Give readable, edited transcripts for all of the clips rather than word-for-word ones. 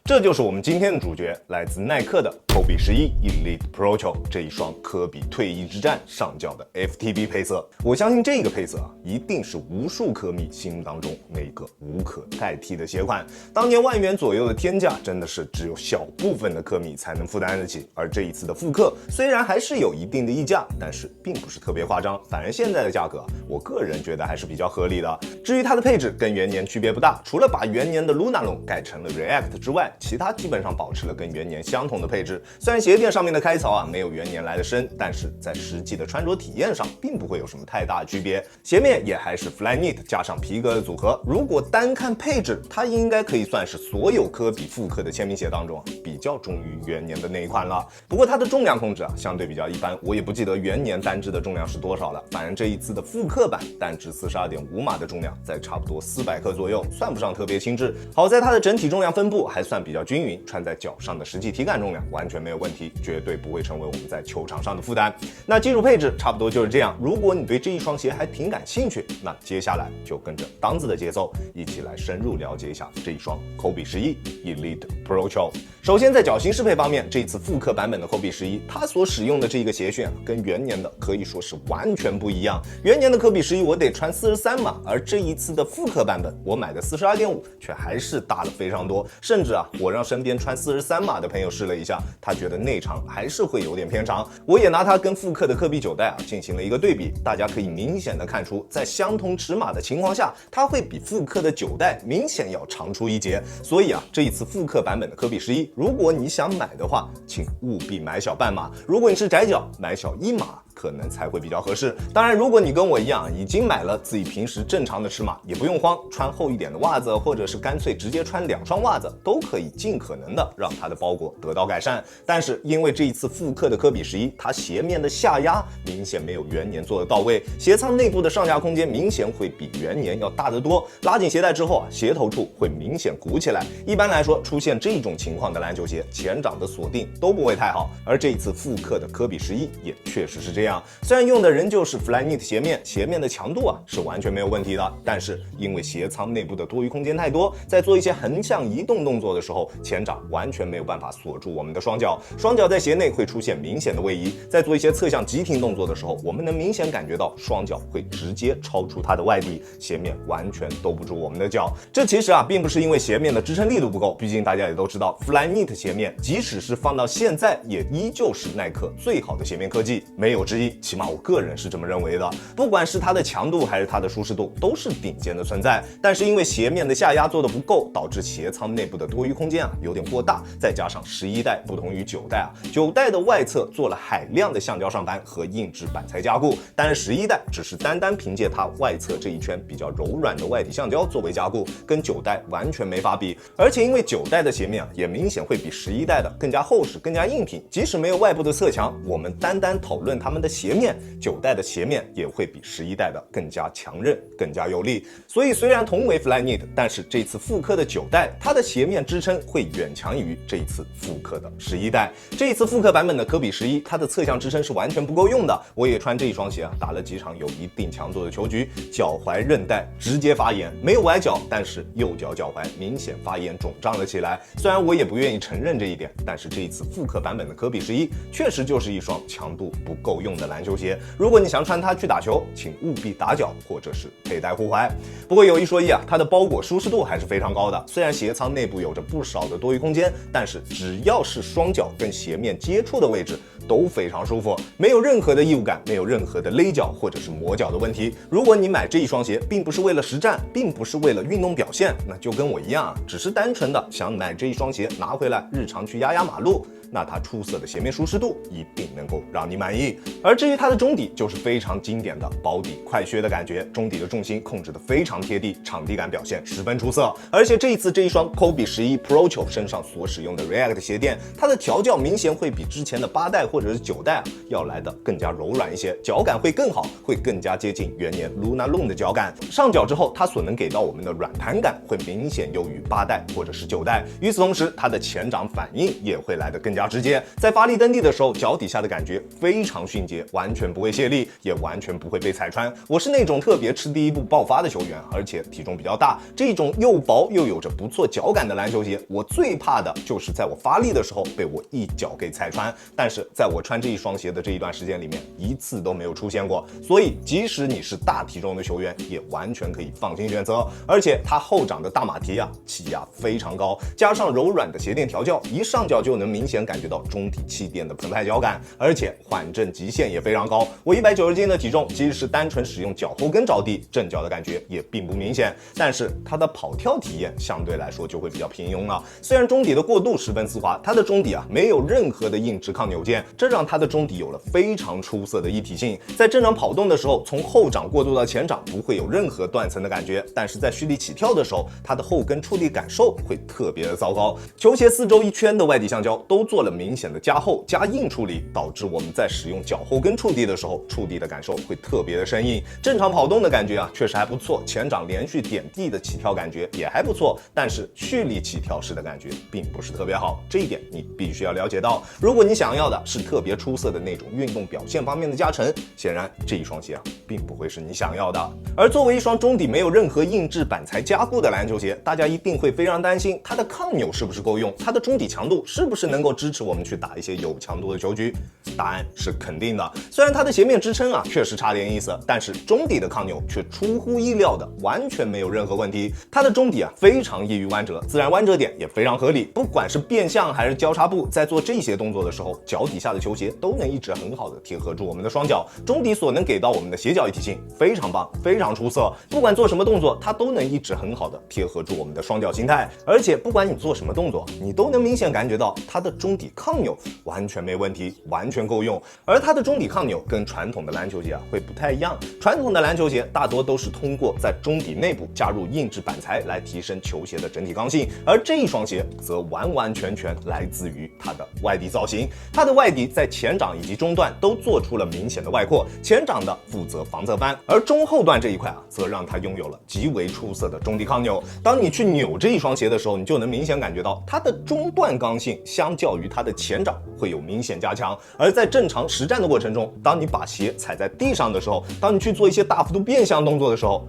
這就是我們今天的主角，来自耐克的 Kobe 11 Elite Pro 這一雙科比退役之戰上脚的 FTB 配色。我相信这个配色一定是无数科迷心目当中那个无可代替的鞋款。当年10000元左右的天价，真的是只有小部分的科迷才能负担得起。而这一次的复刻，虽然还是有一定的溢价，但是并不是特别夸张。反而现在的价格，我个人觉得还是比较合理的。至于它的配置跟元年区别不大，除了把元年的 Lunarlon 改成了 React 之外，其他基本上保持了跟元年相同的配置。虽然鞋垫上面的开槽没有元年来的深，但是在實際的穿着體驗上並不會有什麼太大的區別。鞋面也還是 Flyknit 加上皮革的組合。如果單看配置，它應該可以算是所有科比復刻的簽名鞋當中比較忠於元年的那一款了。不過它的重量控制相對比較一般，我也不記得元年單支的重量是多少了。反正這一次的復刻版單支 42.5 碼的重量在差不多400克左右，算不上特別輕質。好在它的整體重量分布還算比較均勻，穿在腳上的實際體感重量完全沒有問題，絕對不會成為我們在球場上的負擔。那基礎配置差不多就是這樣。如果你對這一雙鞋還挺感興趣，那接下來就跟着當子的節奏，一起來深入了解一下這一雙 Kobe 11 Elite Pro。首先在腳型適配方面，這次復刻版本的 Kobe 11，它所使用的這個鞋楦跟元年的可以說是完全不一樣。元年的Kobe 11我得穿43碼，而這一次的復刻版本我買的42.5卻還是大了非常多。甚至我讓身邊穿43碼的朋友試了一下，他覺得內長還是會有點偏長。我也拿它跟復刻的科比9代進行了一個對比，大家可以明顯的看出，在相同尺碼的情況下，它會比復刻的9代明顯要長出一截。所以這一次復刻版本的科比11，如果你想買的話，請務必買小半碼。如果你是窄腳，買小1碼可能才會比較合適。當然，如果你跟我一樣已經買了自己平時正常的尺碼，也不用慌，穿厚一點的襪子，或者是乾脆直接穿2雙襪子，都可以盡可能的讓它的包裹得到改善。但是因為這一次復刻的科比11，它鞋面的下壓明顯沒有元年做得到位，鞋倉內部的上下空間明顯會比元年要大得多。拉緊鞋帶之後鞋頭處會明顯鼓起來。一般來說，出現這種情況的籃球鞋，前掌的鎖定都不會太好。而這一次復刻的科比11也確實是這樣。雖然用的仍舊是 Flyknit 鞋面，鞋面的強度是完全沒有問題的，但是因為鞋倉內部的多餘空間太多，在做一些橫向移動動作的時候，前掌完全沒有辦法鎖住我們的雙腳，雙腳在鞋內會出現明顯的位移。在做一些側向急停動作的時候，我們能明顯感覺到雙腳會直接超出它的外底，鞋面完全兜不住我們的腳。這其實並不是因為鞋面的支撐力度不夠，畢竟大家也都知道 Flyknit 鞋面即使是放到現在也依舊是耐克最好的鞋面科技，沒有之一。起碼我個人是這麼認為的，不管是它的強度還是它的舒適度，都是頂尖的存在。但是因為鞋面的下壓做得不夠，導致鞋倉內部的多餘空間有點過大，再加上11代不同於9代9代的外側做了海量的橡膠上斑和硬質板材加固，但是11代只是單憑借它外側這一圈比較柔軟的外底橡膠作為加固，跟9代完全沒法比。而且因為9代的鞋面也明顯會比11代的更加厚實、更加硬挺，即使沒有外部的側牆，我們單討論它們的鞋面，9代的鞋面也會比11代的更加強韌、更加有力。所以雖然同為 Flyknit， 但是這次復刻的9代，它的鞋面支撐會遠強於這一次復刻的11代。這一次復刻版本的科比11，它的側向支撐是完全不夠用的。我也穿這一雙鞋打了幾場有一定強度的球局，腳踝韌帶直接發炎，沒有崴腳，但是右腳腳踝明顯發炎腫脹了起來。雖然我也不願意承認這一點，但是這一次復刻版本的科比11，確實就是一雙強度不夠用的籃球鞋。如果你想穿它去打球，請務必打腳或者是佩戴護踝。不過有一說一它的包裹舒適度還是非常高的。雖然鞋倉內部有着不少的多餘空間，但是只要是雙腳跟鞋面接觸的位置都非常舒服，沒有任何的異物感，沒有任何的勒腳或者是磨腳的問題。如果你買這一雙鞋並不是為了實戰，並不是為了運動表現，那就跟我一樣只是單純的想買這一雙鞋拿回來日常去壓馬路，那它出色的鞋面舒適度一定能夠讓你滿意。而至於它的中底，就是非常經典的薄底快靴的感覺，中底的重心控制得非常貼地，場地感表現十分出色。而且這一次這一雙 Kobe 11 Pro 身上所使用的 React 鞋墊，它的調教明顯會比之前的8代或者是9代要來得更加柔軟一些，腳感會更好，會更加接近元年 Lunarlon 的腳感。上腳之後，它所能給到我們的軟彈感會明顯優於8代或者是9代。與此同時，它的前掌反應也會來得更加直接，在發力蹬地的時候，腳底下的感覺非常迅節完全不會泄力，也完全不會被踩穿。我是那種特別吃第一步爆發的球員，而且體重比較大，這種又薄又有着不錯腳感的籃球鞋，我最怕的就是在我發力的時候被我一腳給踩穿。但是在我穿這一雙鞋的這一段時間裡面，一次都沒有出現過。所以即使你是大體重的球員，也完全可以放心選擇。而且它後掌的大馬蹄啊，气壓非常高，加上柔軟的鞋墊調教，一上脚就能明顯感覺到中底气墊的澎湃脚感，而且缓震极限也非常高。我190斤的體重，即使单纯使用脚后跟着地，震脚的感覺也并不明顯。但是它的跑跳體驗相對來說就會比較平庸了。雖然中底的過渡十分絲滑，它的中底啊沒有任何的硬直抗扭鍵，這讓它的中底有了非常出色的一體性。在正常跑動的時候，從後掌過渡到前掌不會有任何斷層的感覺，但是在蓄力起跳的時候，它的後跟觸地感受會特別的糟糕。球鞋四周一圈的外底橡膠都做了明顯的加厚加硬處理，導致我們在使用腳後跟觸地的時候，觸地的感受會特別的生硬。正常跑動的感覺啊確實還不錯，前掌連續點地的起跳感覺也還不錯，但是蓄力起跳時的感覺並不是特別好，這一點你必須要了解到。如果你想要的是特別出色的那種運動表現方面的加成，顯然這一雙鞋啊並不會是你想要的。而作為一双中底沒有任何硬質板材加固的籃球鞋，大家一定會非常擔心它的抗扭是不是夠用，它的中底強度是不是能夠支持我們去打一些有強度的球局。答案是肯定的。雖然它的鞋面支撐啊確實差點意思，但是中底的抗扭卻出乎意料的完全沒有任何問題。它的中底啊非常易於彎折，自然彎折點也非常合理。不管是變向還是交叉步，在做這些動作的時候，腳底下的球鞋都能一直很好的貼合住我們的双腳。中底所能給到我们的鞋脚一体性非常棒，非常出色。不管做什麼動作，它都能一直很好的貼合住我們的雙腳形態。而且不管你做什麼動作，你都能明顯感覺到它的中底抗扭完全沒問題，完全夠用。而它的中底抗扭跟傳統的籃球鞋啊會不太一樣，傳統的籃球鞋大多都是通過在中底內部加入硬質板材來提升球鞋的整體剛性，而這一雙鞋則完完全全來自於它的外底造型。它的外底在前掌以及中段都做出了明顯的外擴，前掌的負責防側翻，而中後段這一塊啊，則讓它擁有了極為出色的中底抗扭。當你去扭這一雙鞋的時候，你就能明顯感覺到它的中段剛性相較於它的前掌會有明顯加強。而在正常實戰的過程中，當你把鞋踩在地上的時候，當你去做一些大幅度變向動作的時候，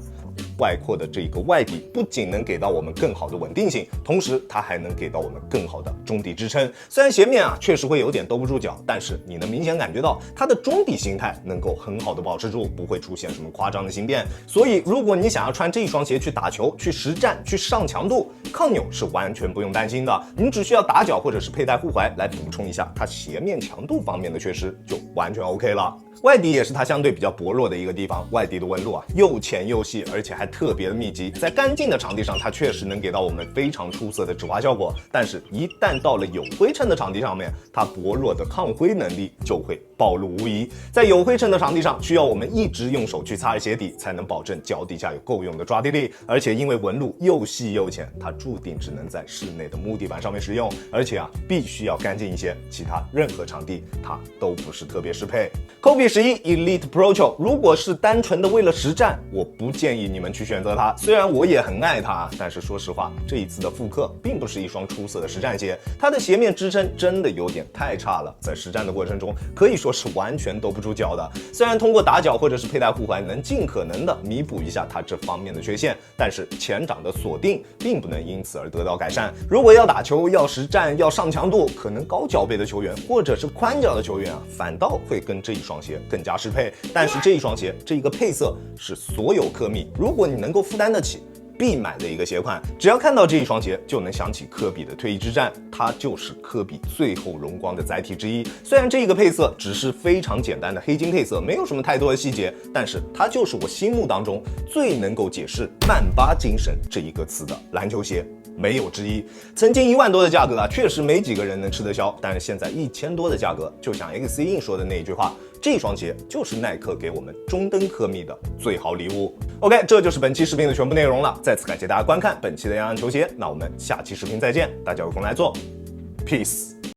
外擴的這個外底不僅能給到我們更好的穩定性，同時它還能給到我們更好的中底支撐。雖然鞋面啊確實會有點兜不住腳，但是你能明顯感覺到它的中底形態能夠很好的保持住，不會出現什麼誇張的形變。所以如果你想要穿這一雙鞋去打球、去實戰、去上強度，抗扭是完全不用擔心的。你只需要打腳或者是佩戴護踝來補充一下它鞋面強度方面的缺失，就完全 OK 了。外底也是它相對比較薄弱的一個地方，外底的紋路啊又淺又細，而且還特別的密集。在乾淨的場地上，它確實能給到我們非常出色的止滑效果，但是一旦到了有灰塵的場地上面，它薄弱的抗灰能力就會暴露無遺。在有灰塵的场地上，需要我們一直用手去擦着鞋底，才能保證腳底下有夠用的抓地力。而且因為紋路又細又淺，它注定只能在室內的木地板上面使用，而且啊必須要乾淨一些，其他任何场地它都不是特別適配。Kobe 11 Elite Pro 球，如果是單純的為了實戰，我不建議你們去選擇它。雖然我也很愛它，但是說實話，這一次的復刻並不是一雙出色的實戰鞋，它的鞋面支撐真的有點太差了，在實戰的過程中可以說是完全兜不住腳的。雖然通過打腳或者是佩戴護踝能盡可能的彌補一下它這方面的缺陷，但是前掌的鎖定並不能因此而得到改善。如果要打球、要實戰、要上強度，可能高腳背的球員或者是寬腳的球員啊，反倒會跟這一雙鞋更加適配。但是這一雙鞋這一個配色是所有科迷，如果你能夠負擔得起，必買的一個鞋款。只要看到這一雙鞋，就能想起科比的退役之戰，它就是科比最後榮光的載體之一。雖然這個配色只是非常簡單的黑金配色，沒有什麼太多的細節，但是它就是我心目當中最能夠解釋曼巴精神這一個詞的籃球鞋，沒有之一。曾經1萬多的價格啊，確實沒幾個人能吃得消，但是現在1000多的價格，就像 XC Ink 說的那一句話，這雙鞋就是耐克給我們中登科迷的最好禮物。OK， 這就是本期視頻的全部內容了。再次感謝大家觀看本期的洋洋球鞋，那我們下期視頻再見，大家有空來做 ，Peace。